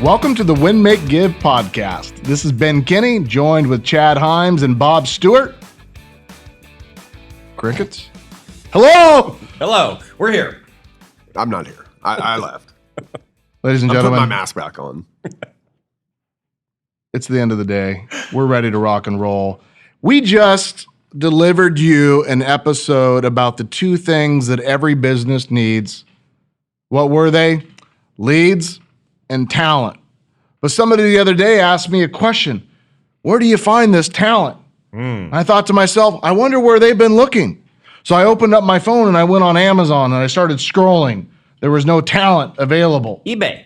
Welcome to the Win, Make, Give podcast. This is Ben Kinney, joined with Chad Himes and Bob Stewart. Crickets? Hello! Hello, we're here. I'm not here. I left. Ladies and I'm gentlemen, putting my mask back on. it's the end of the day. We're ready to rock and roll. We just delivered you an episode about the two things that every business needs. What were they? Leads and talent. But somebody the other day asked me a question. Where do you find this talent? I thought to myself, I wonder where they've been looking. So I opened up my phone and I went on Amazon and I started scrolling. There was no talent available. eBay.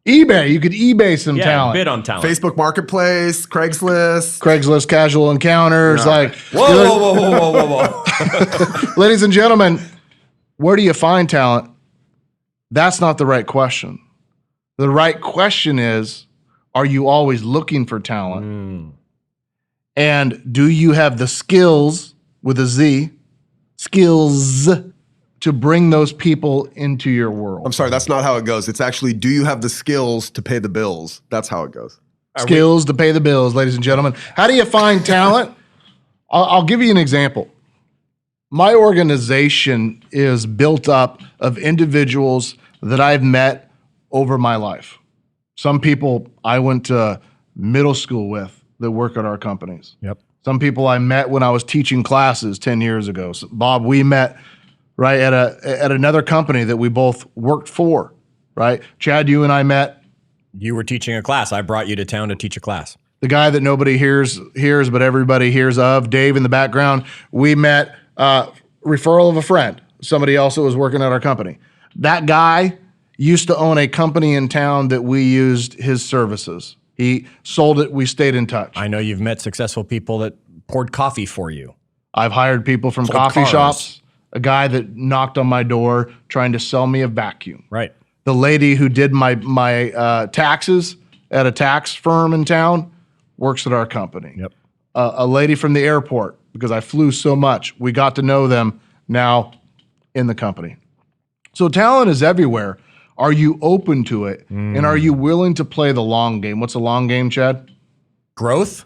You could eBay some talent. Bid on talent. Facebook Marketplace, Craigslist casual encounters. Yeah. Like, Whoa. ladies and gentlemen, where do you find talent? That's not the right question. The right question is, are you always looking for talent? And do you have the skills, with a Z, skills, to bring those people into your world? I'm sorry, that's not how it goes. It's actually, do you have the skills to pay the bills? That's how it goes. Skills to pay the bills, ladies and gentlemen. How do you find talent? I'll give you an example. My organization is built up of individuals that I've met over my life. Some people I went to middle school with that work at our companies. Yep. Some people I met when I was teaching classes 10 years ago. So, Bob, we met right at another company that we both worked for, right? Chad, you and I met. You were teaching a class. I brought you to town to teach a class. The guy that nobody hears, but everybody hears of, Dave in the background. We met, referral of a friend, somebody else that was working at our company. That guy used to own a company in town that we used his services. He sold it. We stayed in touch. I know you've met successful people that poured coffee for you. I've hired people from Sold coffee cars. shops. A guy that knocked on my door trying to sell me a vacuum. Right. The lady who did my taxes at a tax firm in town works at our company. Yep. A lady from the airport, because I flew so much, we got to know them now in the company. So talent is everywhere. Are you open to it? And are you willing to play the long game? What's a long game, Chad? Growth?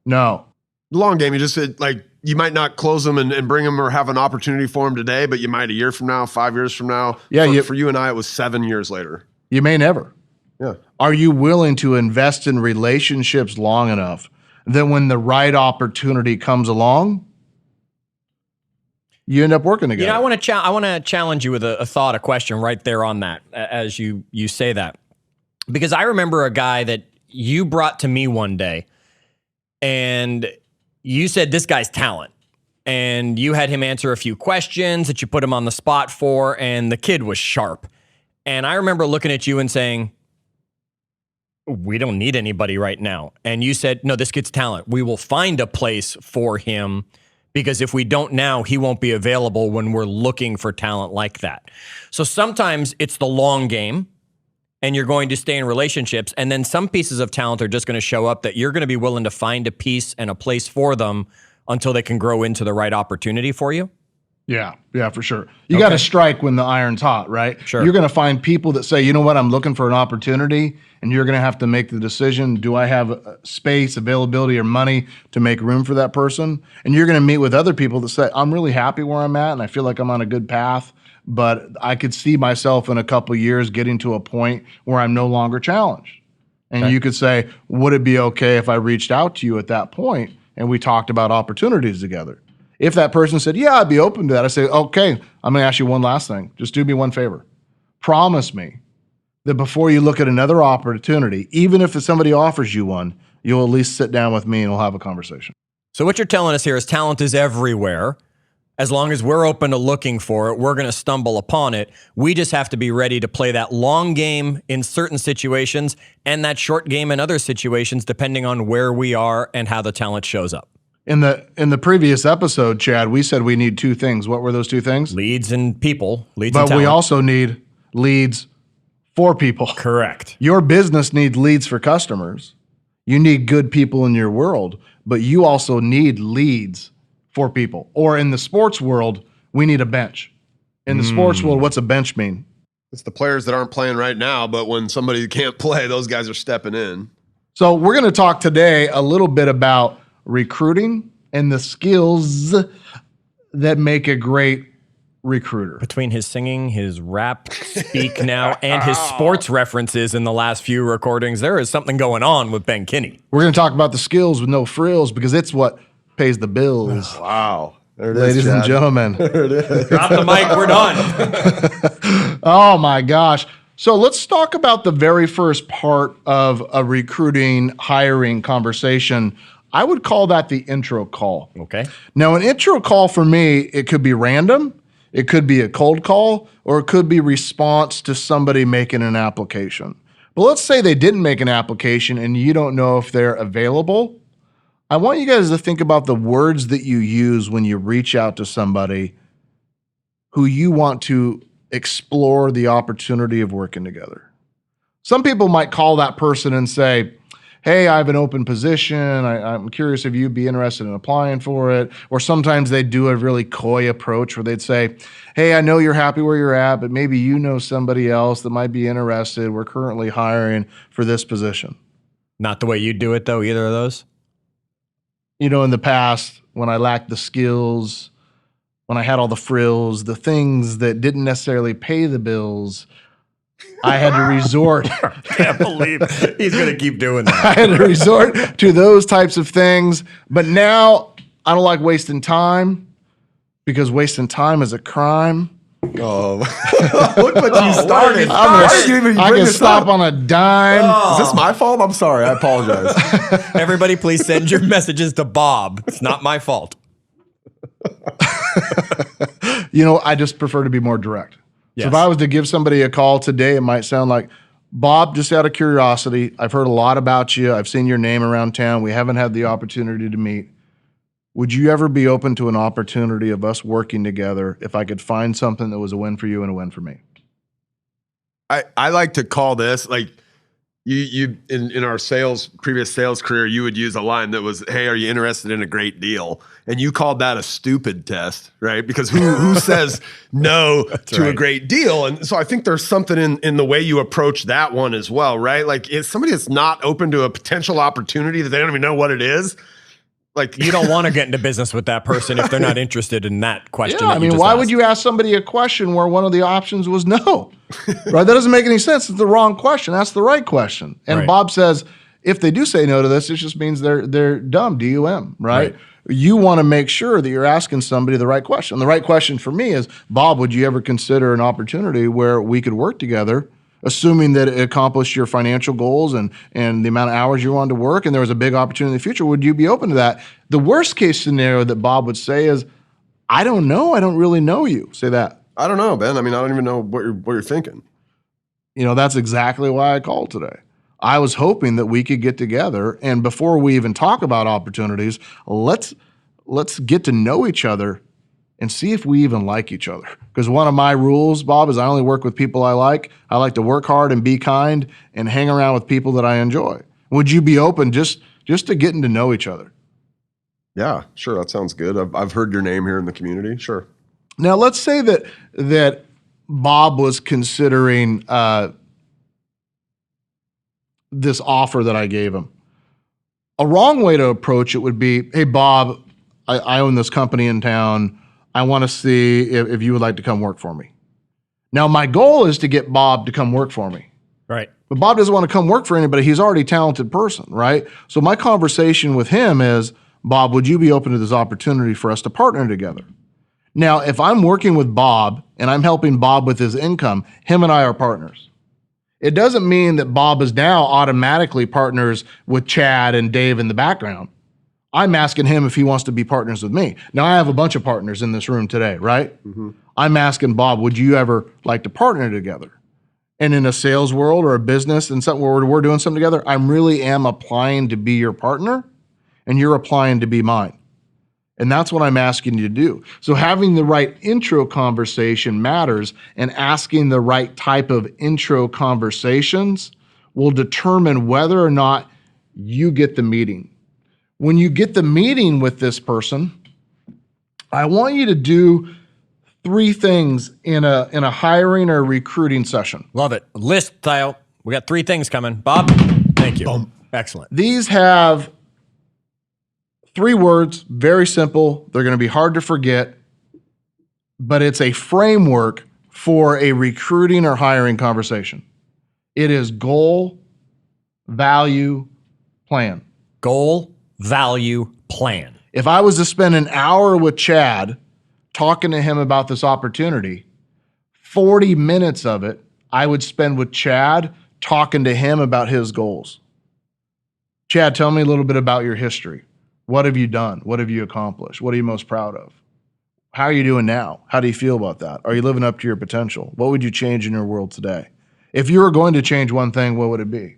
No. Long game, you just said, like, you might not close them and bring them or have an opportunity for them today, but you might a year from now, 5 years from now. Yeah, For you and I, it was 7 years later. You may never. Yeah. Are you willing to invest in relationships long enough that when the right opportunity comes along, you end up working together? You know, I want to challenge you with a thought, a question right there on that as you say that. Because I remember a guy that you brought to me one day and you said this guy's talent. And you had him answer a few questions that you put him on the spot for, and the kid was sharp. And I remember looking at you and saying, we don't need anybody right now. And you said, no, this kid's talent. We will find a place for him because if we don't now, he won't be available when we're looking for talent like that. So sometimes it's the long game and you're going to stay in relationships. And then some pieces of talent are just going to show up that you're going to be willing to find a piece and a place for them until they can grow into the right opportunity for you. Yeah, for sure. You got to strike when the iron's hot, right? Sure. You're going to find people that say, you know what, I'm looking for an opportunity, and you're going to have to make the decision, do I have space, availability, or money to make room for that person? And you're going to meet with other people that say, I'm really happy where I'm at, and I feel like I'm on a good path, but I could see myself in a couple of years getting to a point where I'm no longer challenged. And you could say, would it be okay if I reached out to you at that point and we talked about opportunities together? If that person said, yeah, I'd be open to that, I say, okay, I'm going to ask you one last thing. Just do me one favor. Promise me that before you look at another opportunity, even if somebody offers you one, you'll at least sit down with me and we'll have a conversation. So what you're telling us here is talent is everywhere. As long as we're open to looking for it, we're going to stumble upon it. We just have to be ready to play that long game in certain situations and that short game in other situations, depending on where we are and how the talent shows up. In the previous episode, Chad, we said we need two things. What were those two things? Leads and people. Leads But and talent. we also need leads for people. Correct. Your business needs leads for customers. You need good people in your world, but you also need leads for people. Or in the sports world, we need a bench. In the sports world, what's a bench mean? It's the players that aren't playing right now, but when somebody can't play, those guys are stepping in. So we're going to talk today a little bit about recruiting and the skills that make a great recruiter. Between his singing, his rap speak now, and his sports references in the last few recordings, there is something going on with Ben Kinney. We're going to talk about the skills with no frills because it's what pays the bills. Wow. There it is, Ladies and Chad. gentlemen. There it is. Drop the mic, we're done. Oh my gosh. So let's talk about the very first part of a recruiting, hiring conversation. I would call that the intro call. Okay. Now, an intro call for me, it could be random, it could be a cold call, or it could be response to somebody making an application. But let's say they didn't make an application and you don't know if they're available. I want you guys to think about the words that you use when you reach out to somebody who you want to explore the opportunity of working together. Some people might call that person and say, hey, I have an open position. I'm curious if you'd be interested in applying for it. Or sometimes they do a really coy approach where they'd say, hey, I know you're happy where you're at, but maybe you know somebody else that might be interested. We're currently hiring for this position. Not the way you do it, though, either of those? You know, in the past, when I lacked the skills, when I had all the frills, the things that didn't necessarily pay the bills, I had to resort. Can't believe he's going to keep doing that. I had to resort to those types of things. But now I don't like wasting time because wasting time is a crime. Oh, look what you started. I can stop on a dime. Is this my fault? I'm sorry. I apologize. Everybody, please send your messages to Bob. It's not my fault. You know, I just prefer to be more direct. Yes. So if I was to give somebody a call today, it might sound like, Bob, just out of curiosity, I've heard a lot about you. I've seen your name around town. We haven't had the opportunity to meet. Would you ever be open to an opportunity of us working together if I could find something that was a win for you and a win for me? I like to call this like you in our previous sales career, you would use a line that was, hey, are you interested in a great deal? And you called that a stupid test, right? Because who says no to a great deal? And so I think there's something in the way you approach that one as well, right? Like if somebody that's not open to a potential opportunity that they don't even know what it is, like you don't want to get into business with that person if they're not interested in that question. Yeah, I mean, why would you ask somebody a question where one of the options was no? Right? That doesn't make any sense. It's the wrong question. That's the right question. And Right. Bob says, if they do say no to this, it just means they're dumb, D-U-M, right? You want to make sure that you're asking somebody the right question. The right question for me is, Bob, would you ever consider an opportunity where we could work together, assuming that it accomplished your financial goals and the amount of hours you wanted to work, and there was a big opportunity in the future? Would you be open to that? The worst case scenario that Bob would say is, I don't know. I don't really know you. Say that. I don't know, Ben. I mean, I don't even know what you're thinking. You know, that's exactly why I called today. I was hoping that we could get together, and before we even talk about opportunities, let's get to know each other and see if we even like each other. Because one of my rules, Bob, is I only work with people I like. I like to work hard and be kind and hang around with people that I enjoy. Would you be open just to getting to know each other? Yeah, sure. That sounds good. I've heard your name here in the community. Sure. Now, let's say that Bob was considering this offer that I gave him. A wrong way to approach it would be, hey, Bob, I own this company in town. I want to see if you would like to come work for me. Now, my goal is to get Bob to come work for me. Right. But Bob doesn't want to come work for anybody. He's already a talented person, right? So my conversation with him is, Bob, would you be open to this opportunity for us to partner together? Now, if I'm working with Bob and I'm helping Bob with his income, him and I are partners. It doesn't mean that Bob is now automatically partners with Chad and Dave in the background. I'm asking him if he wants to be partners with me. Now, I have a bunch of partners in this room today, right? Mm-hmm. I'm asking Bob, would you ever like to partner together? And in a sales world or a business and something where we're doing something together, I really am applying to be your partner and you're applying to be mine. And that's what I'm asking you to do. So having the right intro conversation matters, and asking the right type of intro conversations will determine whether or not you get the meeting. When you get the meeting with this person, I want you to do 3 things in a hiring or recruiting session. Love it. List, Theo. We got 3 things coming. Bob, thank you. Excellent. These have 3 words, very simple. They're going to be hard to forget, but it's a framework for a recruiting or hiring conversation. It is goal, value, plan. Goal, value, plan. If I was to spend an hour with Chad talking to him about this opportunity, 40 minutes of it I would spend with Chad talking to him about his goals. Chad, tell me a little bit about your history. What have you done? What have you accomplished? What are you most proud of? How are you doing now? How do you feel about that? Are you living up to your potential? What would you change in your world today? If you were going to change one thing, what would it be?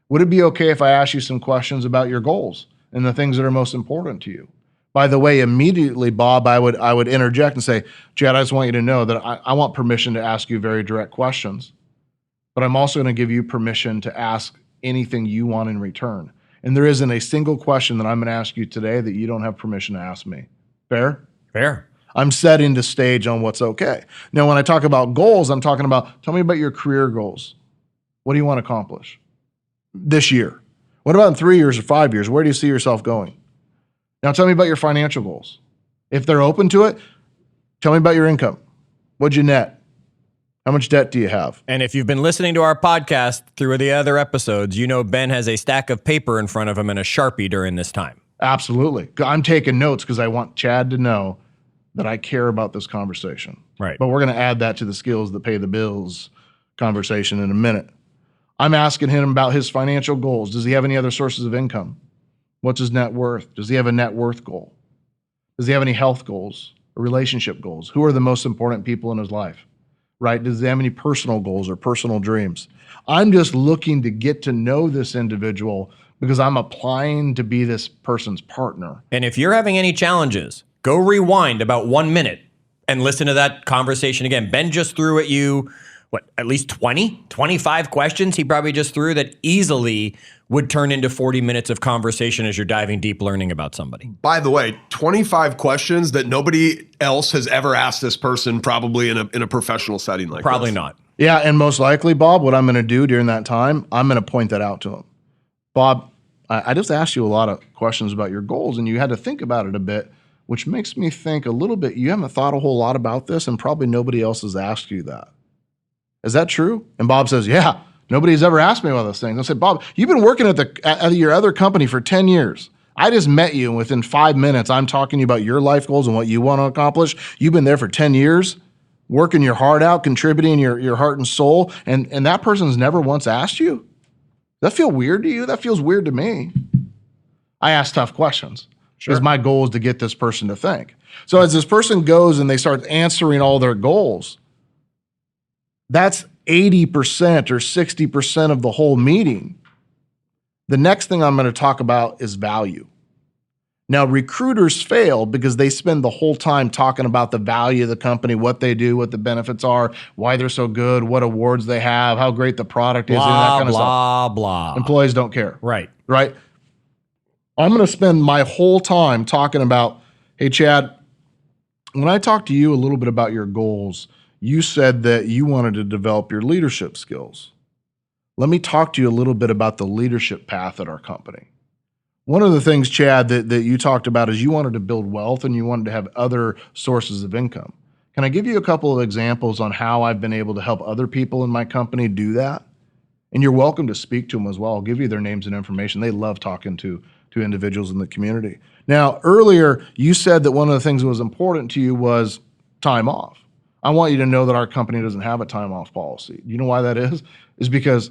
Would it be okay if I asked you some questions about your goals and the things that are most important to you? By the way, immediately, Bob, I would interject and say, Chad, I just want you to know that I want permission to ask you very direct questions, but I'm also going to give you permission to ask anything you want in return. And there isn't a single question that I'm going to ask you today that you don't have permission to ask me. Fair? Fair. I'm setting the stage on what's okay. Now, when I talk about goals, I'm talking about, tell me about your career goals. What do you want to accomplish this year? What about in 3 years or 5 years? Where do you see yourself going? Now, tell me about your financial goals. If they're open to it, tell me about your income. What'd you net? How much debt do you have? And if you've been listening to our podcast through the other episodes, you know Ben has a stack of paper in front of him and a Sharpie during this time. Absolutely. I'm taking notes because I want Chad to know that I care about this conversation. Right. But we're going to add that to the skills that pay the bills conversation in a minute. I'm asking him about his financial goals. Does he have any other sources of income? What's his net worth? Does he have a net worth goal? Does he have any health goals or relationship goals? Who are the most important people in his life? Right? Does he have any personal goals or personal dreams? I'm just looking to get to know this individual because I'm applying to be this person's partner. And if you're having any challenges, go rewind about 1 minute and listen to that conversation again. Ben just threw at you, at least 20, 25 questions he probably just threw that easily would turn into 40 minutes of conversation as you're diving deep learning about somebody. By the way, 25 questions that nobody else has ever asked this person probably in a professional setting like Probably this. not. Yeah, and most likely, Bob, what I'm going to do during that time, I'm going to point that out to him. Bob, I just asked you a lot of questions about your goals, and you had to think about it a bit, which makes me think a little bit, you haven't thought a whole lot about this, and probably nobody else has asked you that. Is that true? And Bob says, yeah, nobody's ever asked me about those things. I said, Bob, you've been working at your other company for 10 years. I just met you, and within 5 minutes, I'm talking to you about your life goals and what you want to accomplish. You've been there for 10 years, working your heart out, contributing your heart and soul, and that person's never once asked you? Does that feel weird to you? That feels weird to me. I ask tough questions. Sure. Because my goal is to get this person to think. So as this person goes and they start answering all their goals, that's 80% or 60% of the whole meeting. The next thing I'm going to talk about is value. Now, recruiters fail because they spend the whole time talking about the value of the company, what they do, what the benefits are, why they're so good, what awards they have, how great the product is, and that kind of stuff. Blah, blah. Employees don't care. Right. Right? I'm going to spend my whole time talking about, hey, Chad, when I talked to you a little bit about your goals, you said that you wanted to develop your leadership skills. Let me talk to you a little bit about the leadership path at our company. One of the things, Chad, that you talked about is you wanted to build wealth and you wanted to have other sources of income. Can I give you a couple of examples on how I've been able to help other people in my company do that? And you're welcome to speak to them as well. I'll give you their names and information. They love talking to individuals in the community. Now, earlier, you said that one of the things that was important to you was time off. I want you to know that our company doesn't have a time off policy. You know why that is? Is because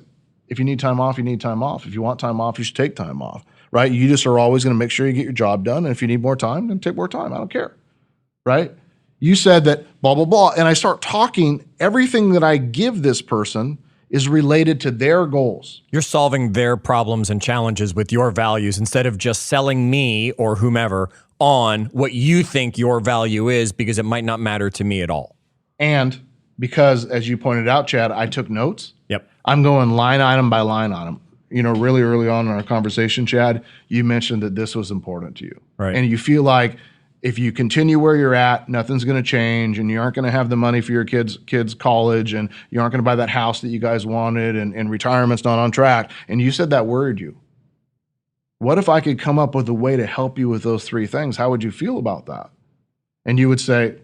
if you need time off, you need time off. If you want time off, you should take time off, right? You just are always going to make sure you get your job done. And if you need more time, then take more time. I don't care, right? You said that blah, blah, blah. And I start talking, everything that I give this person is related to their goals. You're solving their problems and challenges with your values instead of just selling me or whomever on what you think your value is because it might not matter to me at all. And because, as you pointed out, Chad, I took notes. Yep. I'm going line item by line item. You know, really early on in our conversation, Chad, you mentioned that this was important to you. Right. And you feel like if you continue where you're at, nothing's going to change, and you aren't going to have the money for your kids' college, and you aren't going to buy that house that you guys wanted, and retirement's not on track, and you said that worried you. What if I could come up with a way to help you with those three things? How would you feel about that? And you would say,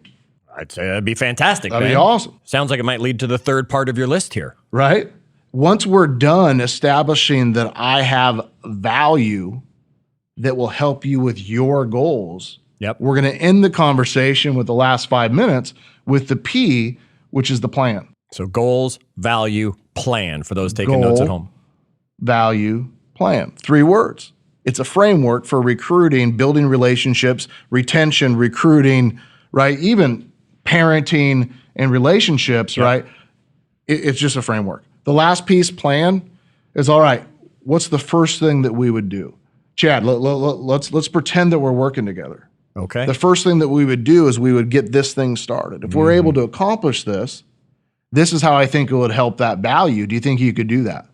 I'd say that'd be fantastic. that'd be Ben. awesome. Sounds like it might lead to the third part of your list here. Right? Once we're done establishing that I have value that will help you with your goals, Yep. we're going to end the conversation with the last 5 minutes with the P, which is the plan. So goals, value, plan for those taking notes at home. Value, plan. 3 words. It's a framework for recruiting, building relationships, retention, recruiting, right? Even parenting and relationships, right? It's just a framework. The last piece, plan, is all right. What's the first thing that we would do? Chad, let's pretend that we're working together. Okay. The first thing that we would do is we would get this thing started. If we're able to accomplish this, this is how I think it would help that value. Do you think you could do that?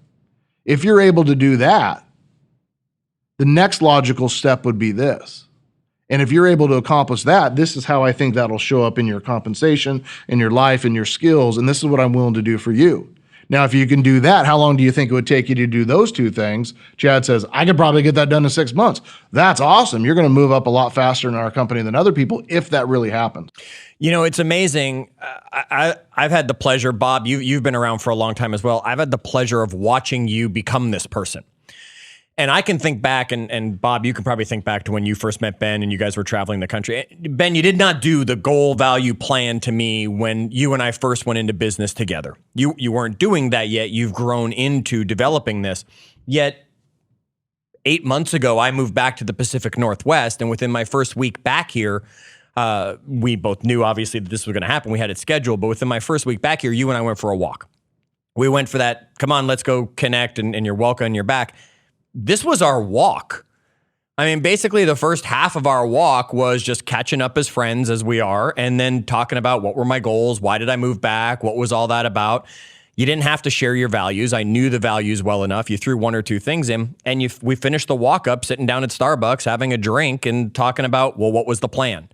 If you're able to do that, the next logical step would be this. And if you're able to accomplish that, this is how I think that'll show up in your compensation, in your life, in your skills. And this is what I'm willing to do for you. Now, if you can do that, how long do you think it would take you to do those 2 things? Chad says, I could probably get that done in 6 months. That's awesome. You're going to move up a lot faster in our company than other people if that really happens. You know, it's amazing. I've had the pleasure, Bob, you've been around for a long time as well. I've had the pleasure of watching you become this person. And I can think back, and Bob, you can probably think back to when you first met Ben and you guys were traveling the country. Ben, you did not do the goal value plan to me when you and I first went into business together. You weren't doing that yet. You've grown into developing this. Yet 8 months ago, I moved back to the Pacific Northwest, and within my first week back here, we both knew obviously that this was going to happen. We had it scheduled, but within my first week back here, you and I went for a walk. We went for that, come on, let's go connect, and you're welcome and you're back. This was our walk. I mean, basically the first half of our walk was just catching up as friends as we are, and then talking about what were my goals, why did I move back, what was all that about. You didn't have to share your values. I knew the values well enough. You threw 1 or 2 things in, and we finished the walk up sitting down at Starbucks, having a drink and talking about, well, what was the plan?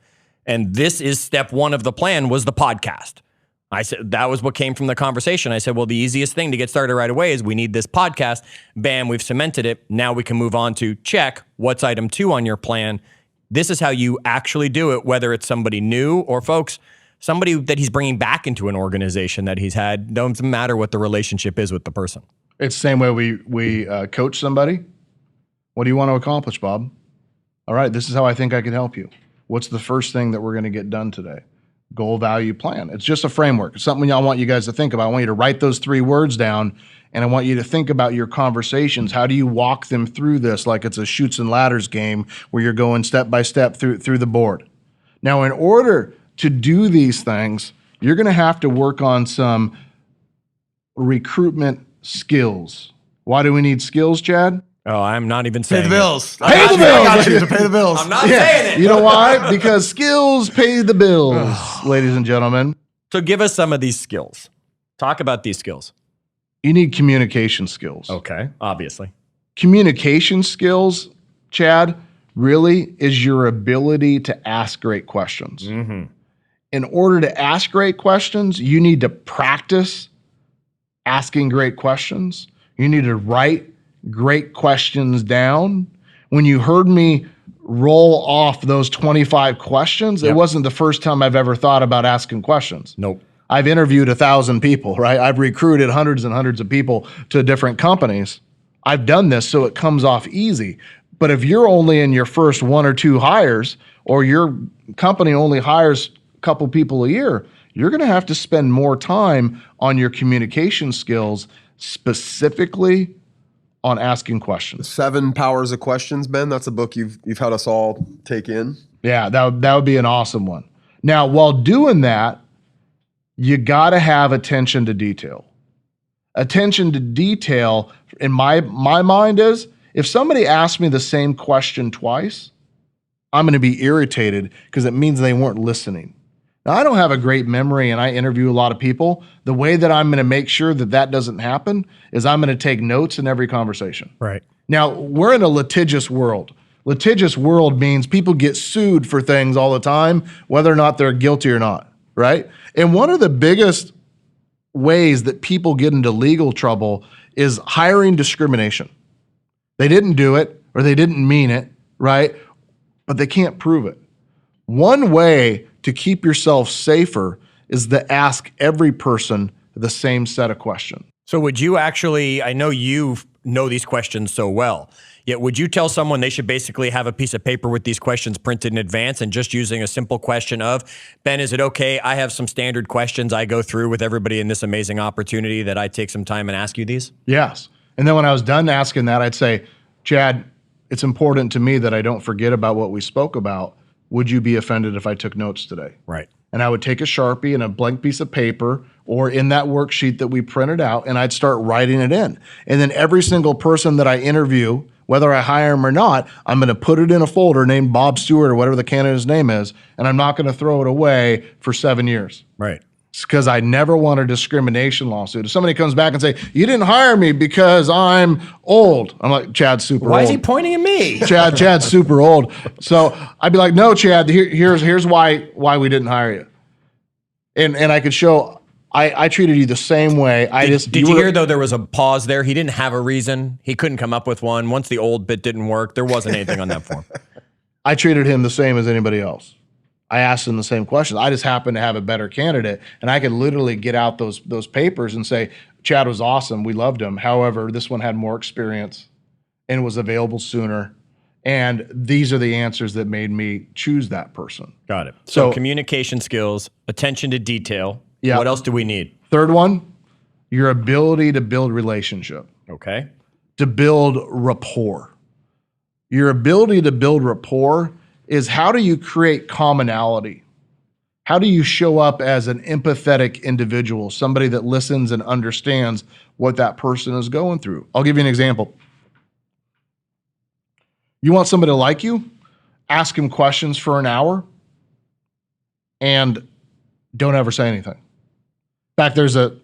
And this is step 1 of the plan, was the podcast. I said, that was what came from the conversation. I said, well, the easiest thing to get started right away is we need this podcast. Bam, we've cemented it. Now we can move on to check, what's item 2 on your plan? This is how you actually do it, whether it's somebody new or folks, somebody that he's bringing back into an organization that he's had. Doesn't matter what the relationship is with the person. It's the same way we coach somebody. What do you want to accomplish, Bob? All right, this is how I think I can help you. What's the first thing that we're going to get done today? Goal, value, plan. It's just a framework. It's something I want you guys to think about. I want you to write those 3 words down, and I want you to think about your conversations. How do you walk them through this like it's a chutes and ladders game where you're going step by step through the board? Now, in order to do these things, you're going to have to work on some recruitment skills. Why do we need skills, Chad? Oh, I'm not even saying Pay the bills. Pay the bills. I got you to pay the bills. I'm not saying it. You know why? Because skills pay the bills, ladies and gentlemen. So give us some of these skills. Talk about these skills. You need communication skills. Okay, obviously. Communication skills, Chad, really is your ability to ask great questions. Mm-hmm. In order to ask great questions, you need to practice asking great questions. You need to write great questions down. When you heard me roll off those 25 questions, It wasn't the first time I've ever thought about asking questions. Nope. I've interviewed 1,000 people, right? I've recruited hundreds and hundreds of people to different companies. I've done this so it comes off easy. But if you're only in your first 1 or 2 hires, or your company only hires a couple people a year, you're going to have to spend more time on your communication skills, specifically on asking questions. 7 Powers of Questions, Ben. That's a book you've had us all take in. Yeah, that would be an awesome one. Now, while doing that, you got to have attention to detail. Attention to detail, in my mind, is if somebody asks me the same question twice, I'm going to be irritated because it means they weren't listening. Now, I don't have a great memory, and I interview a lot of people. The way that I'm going to make sure that doesn't happen is I'm going to take notes in every conversation. Right. Now, we're in a litigious world. Litigious world means people get sued for things all the time, whether or not they're guilty or not, right? And one of the biggest ways that people get into legal trouble is hiring discrimination. They didn't do it or they didn't mean it, right? But they can't prove it. One way to keep yourself safer is to ask every person the same set of questions. So would you actually, I know you know these questions so well, yet would you tell someone they should basically have a piece of paper with these questions printed in advance and just using a simple question of, Ben, is it okay? I have some standard questions I go through with everybody in this amazing opportunity that I take some time and ask you these? Yes. And then when I was done asking that, I'd say, Chad, it's important to me that I don't forget about what we spoke about. Would you be offended if I took notes today? Right. And I would take a Sharpie and a blank piece of paper or in that worksheet that we printed out, and I'd start writing it in. And then every single person that I interview, whether I hire them or not, I'm going to put it in a folder named Bob Stewart or whatever the candidate's name is, and I'm not going to throw it away for 7 years. Right. It's because I never want a discrimination lawsuit. If somebody comes back and say, you didn't hire me because I'm old, I'm like, Chad's super old. Why is he pointing at me? Chad's super old. So I'd be like, no, Chad, here's why we didn't hire you. And I could show, I treated you the same way. Did you hear, though, there was a pause there? He didn't have a reason. He couldn't come up with one. Once the old bit didn't work, there wasn't anything on that form. I treated him the same as anybody else. I asked him the same questions. I just happened to have a better candidate, and I could literally get out those papers and say, Chad was awesome. We loved him. However, this one had more experience and was available sooner. And these are the answers that made me choose that person. Got it. So So- communication skills, attention to detail. Yeah. What else do we need? Third one, your ability to build relationship, Okay. to build rapport. Your ability to build rapport is how do you create commonality? How do you show up as an empathetic individual, somebody that listens and understands what that person is going through? I'll give you an example. You want somebody to like you? Ask him questions for an hour and don't ever say anything. In fact, there's a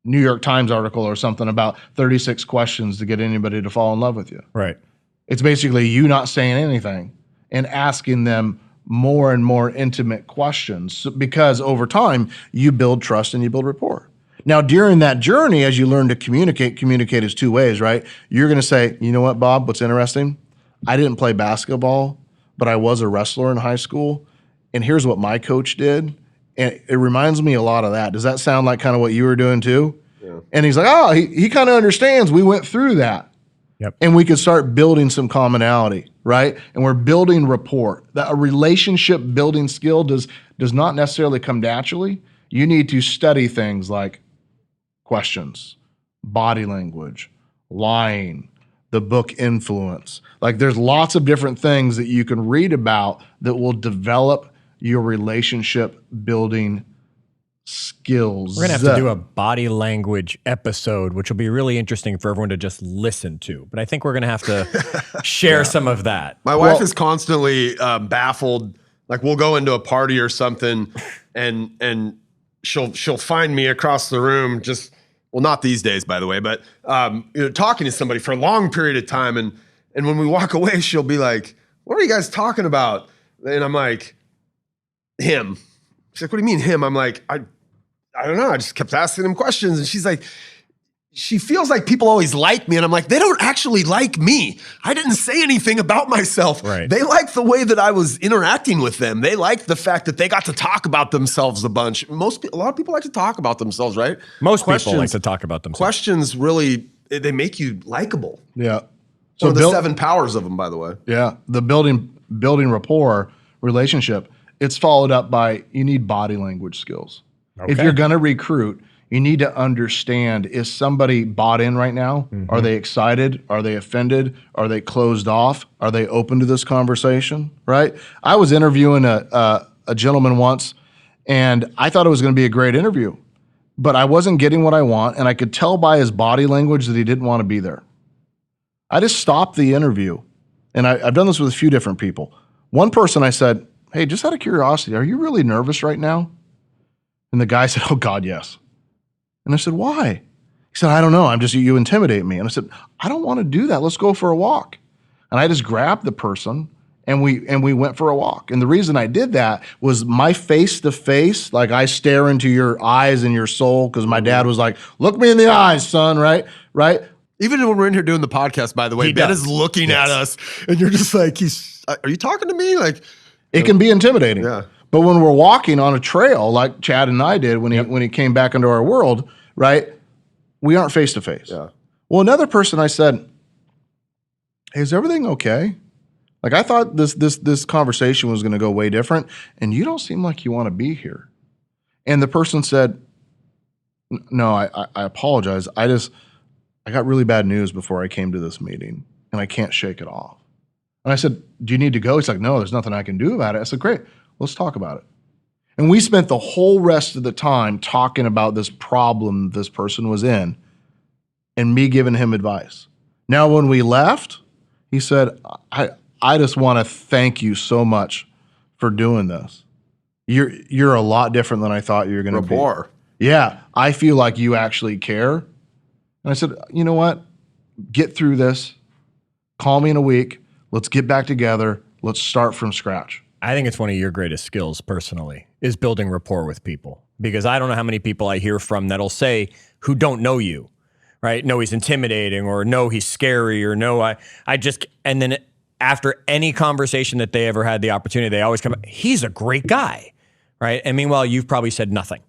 New York Times article or something about 36 questions to get anybody to fall in love with you. Right. It's basically you not saying anything and asking them more and more intimate questions because over time you build trust and you build rapport. Now, during that journey, as you learn to communicate is two ways, right? You're going to say, you know what, Bob, what's interesting? I didn't play basketball, but I was a wrestler in high school. And here's what my coach did. And it reminds me a lot of that. Does that sound like kind of what you were doing too? Yeah. And he's like, oh, he kind of understands. We went through that. Yep. And we could start building some commonality, right? And we're building rapport. That a relationship building skill does not necessarily come naturally. You need to study things like questions, body language, lying, the book Influence. Like there's lots of different things that you can read about that will develop your relationship building skills. We're going to have to do a body language episode, which will be really interesting for everyone to just listen to. But I think we're going to have to share some of that. My wife is constantly baffled. Like we'll go into a party or something and she'll find me across the room just, well, not these days, by the way, but talking to somebody for a long period of time. And when we walk away, she'll be like, what are you guys talking about? And I'm like, him. She's like, what do you mean him? I'm like, I don't know. I just kept asking him questions. And she's like, she feels like people always like me. And I'm like, they don't actually like me. I didn't say anything about myself. Right. They like the way that I was interacting with them. They like the fact that they got to talk about themselves a bunch. A lot of people like to talk about themselves, right? Most people like to talk about themselves. Questions really, they make you likable. Yeah. So the 7 powers of them, by the way. Yeah. The building rapport relationship, it's followed up by you need body language skills. Okay. If you're going to recruit, you need to understand, is somebody bought in right now? Mm-hmm. Are they excited? Are they offended? Are they closed off? Are they open to this conversation? Right? I was interviewing a gentleman once, and I thought it was going to be a great interview, but I wasn't getting what I want, and I could tell by his body language that he didn't want to be there. I just stopped the interview, and I've done this with a few different people. One person I said, hey, just out of curiosity, are you really nervous right now? And the guy said, oh, God, yes. And I said, why? He said, I don't know. You intimidate me. And I said, I don't want to do that. Let's go for a walk. And I just grabbed the person and we went for a walk. And the reason I did that was my face to face, like I stare into your eyes and your soul, because my dad was like, look me in the eyes, son, right? Even when we're in here doing the podcast, by the way, He Ben does. is looking at us and you're just like, are you talking to me? Like, It can be intimidating. Yeah. But when we're walking on a trail, like Chad and I did when he came back into our world, right? We aren't face to face. Yeah. Well, another person, I said, hey, is everything okay? Like, I thought this conversation was going to go way different, and you don't seem like you want to be here. And the person said, no, I apologize. I got really bad news before I came to this meeting, and I can't shake it off. And I said, do you need to go? He's like, no, there's nothing I can do about it. I said, great, let's talk about it. And we spent the whole rest of the time talking about this problem this person was in and me giving him advice. Now, when we left, he said, I just want to thank you so much for doing this. You're a lot different than I thought you were going to be. Rapport. Yeah, I feel like you actually care. And I said, you know what? Get through this. Call me in a week. Let's get back together. Let's start from scratch. I think it's one of your greatest skills personally is building rapport with people, because I don't know how many people I hear from that'll say who don't know you, right? No, he's intimidating, or no, he's scary, or no, I just, and then after any conversation that they ever had the opportunity, they always come, he's a great guy, right? And meanwhile, you've probably said nothing.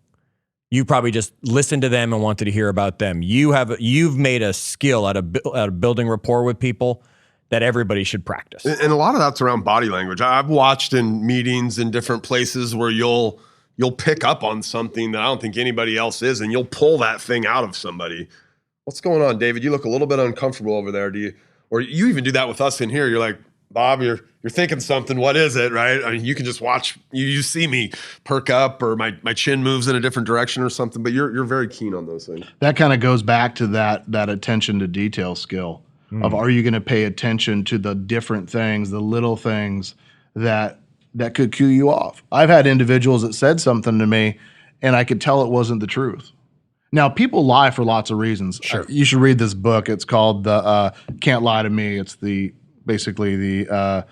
You probably just listened to them and wanted to hear about them. You've made a skill out of building rapport with people that everybody should practice. And a lot of that's around body language. I've watched in meetings in different places where you'll pick up on something that I don't think anybody else is, and you'll pull that thing out of somebody. What's going on, David? You look a little bit uncomfortable over there. Or you even do that with us in here. You're like, Bob, you're thinking something. What is it, right? I mean, you can just watch. You see me perk up, or my chin moves in a different direction or something. But you're very keen on those things. That kind of goes back to that attention to detail skill of, are you going to pay attention to the different things, the little things that could cue you off? I've had individuals that said something to me and I could tell it wasn't the truth. Now, people lie for lots of reasons. Sure. You should read this book. It's called Can't Lie to Me. It's basically the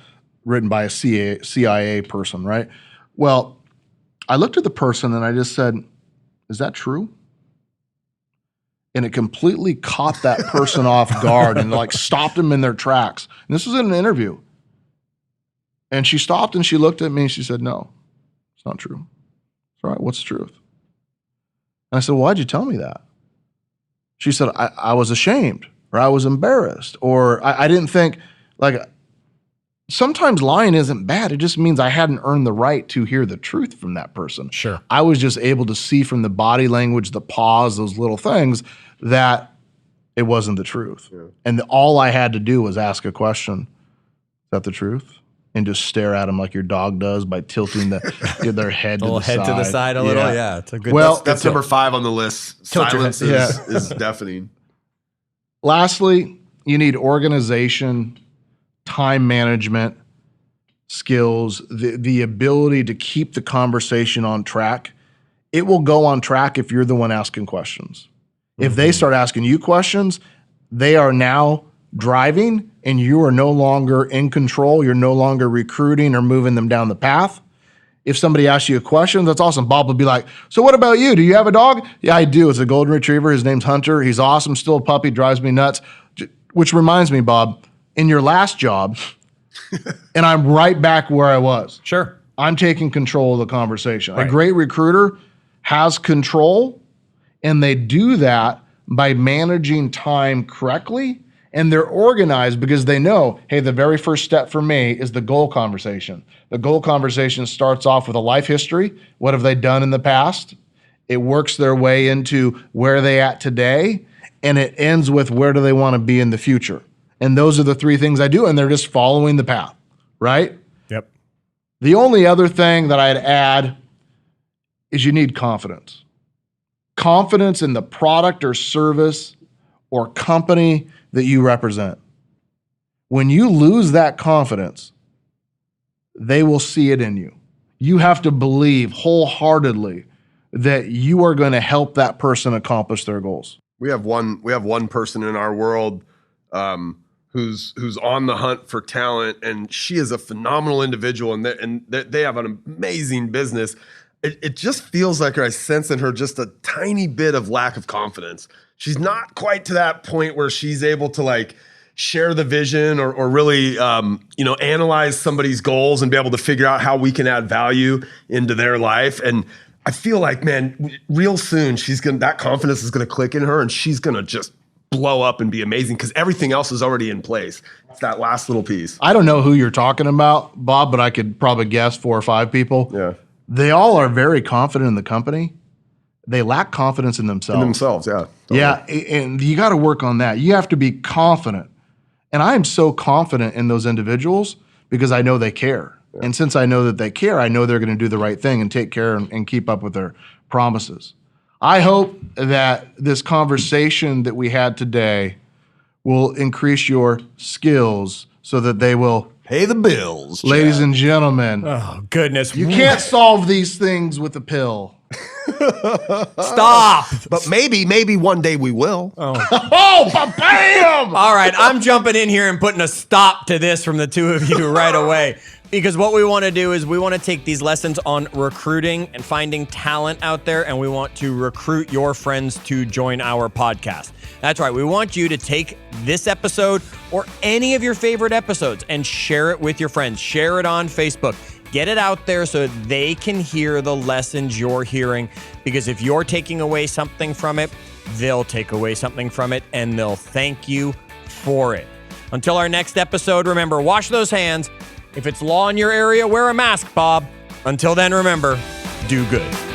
written by a CIA person, right? Well, I looked at the person and I just said, is that true? And it completely caught that person off guard and like stopped them in their tracks. And this was in an interview. And she stopped and she looked at me and she said, no, it's not true. It's all right. What's the truth? And I said, well, why'd you tell me that? She said, I was ashamed, or I was embarrassed, or I didn't think, like, sometimes lying isn't bad. It just means I hadn't earned the right to hear the truth from that person. Sure. I was just able to see from the body language, the pause, those little things, that it wasn't the truth. Yeah. And all I had to do was ask a question. Is that the truth? And just stare at them like your dog does by tilting their head to the side. Head to the side a little, yeah. It's a good. Well, That's number 5 on the list. Silence is deafening. Lastly, you need organization, time management skills, the ability to keep the conversation on track. It will go on track if you're the one asking questions. If they start asking you questions, they are now driving and you are no longer in control. You're no longer recruiting or moving them down the path. If somebody asks you a question, that's awesome. Bob will be like, so what about you? Do you have a dog? Yeah, I do. It's a golden retriever. His name's Hunter. He's awesome. Still a puppy. Drives me nuts. Which reminds me, Bob, in your last job, and I'm right back where I was. Sure. I'm taking control of the conversation. Right. A great recruiter has control, and they do that by managing time correctly, and they're organized because they know, hey, the very first step for me is the goal conversation. The goal conversation starts off with a life history. What have they done in the past? It works their way into where are they at today, and it ends with where do they want to be in the future. And those are the 3 things I do, and they're just following the path, right? Yep. The only other thing that I'd add is you need confidence. Confidence in the product or service or company that you represent. When you lose that confidence, they will see it in you. You have to believe wholeheartedly that you are going to help that person accomplish their goals. We have one person in our world who's on the hunt for talent, and she is a phenomenal individual, and they have an amazing business. It just feels like I sense in her just a tiny bit of lack of confidence. She's not quite to that point where she's able to like share the vision or really, analyze somebody's goals and be able to figure out how we can add value into their life. And I feel like, man, real soon that confidence is gonna click in her, and she's gonna just blow up and be amazing because everything else is already in place. It's that last little piece. I don't know who you're talking about, Bob, but I could probably guess 4 or 5 people. Yeah. They all are very confident in the company. They lack confidence in themselves. Yeah. Totally. Yeah, and you got to work on that. You have to be confident. And I am so confident in those individuals because I know they care. Yeah. And since I know that they care, I know they're going to do the right thing and take care and keep up with their promises. I hope that this conversation that we had today will increase your skills so that they will pay the bills, ladies and gentlemen. Oh, goodness. You can't solve these things with a pill. Stop. But maybe one day we will. Oh, bam! All right, I'm jumping in here and putting a stop to this from the two of you right away. Because what we want to do is we want to take these lessons on recruiting and finding talent out there, and we want to recruit your friends to join our podcast. That's right. We want you to take this episode or any of your favorite episodes and share it with your friends. Share it on Facebook. Get it out there so they can hear the lessons you're hearing. Because if you're taking away something from it, they'll take away something from it, and they'll thank you for it. Until our next episode, remember, wash those hands. If it's law in your area, wear a mask, Bob. Until then, remember, do good.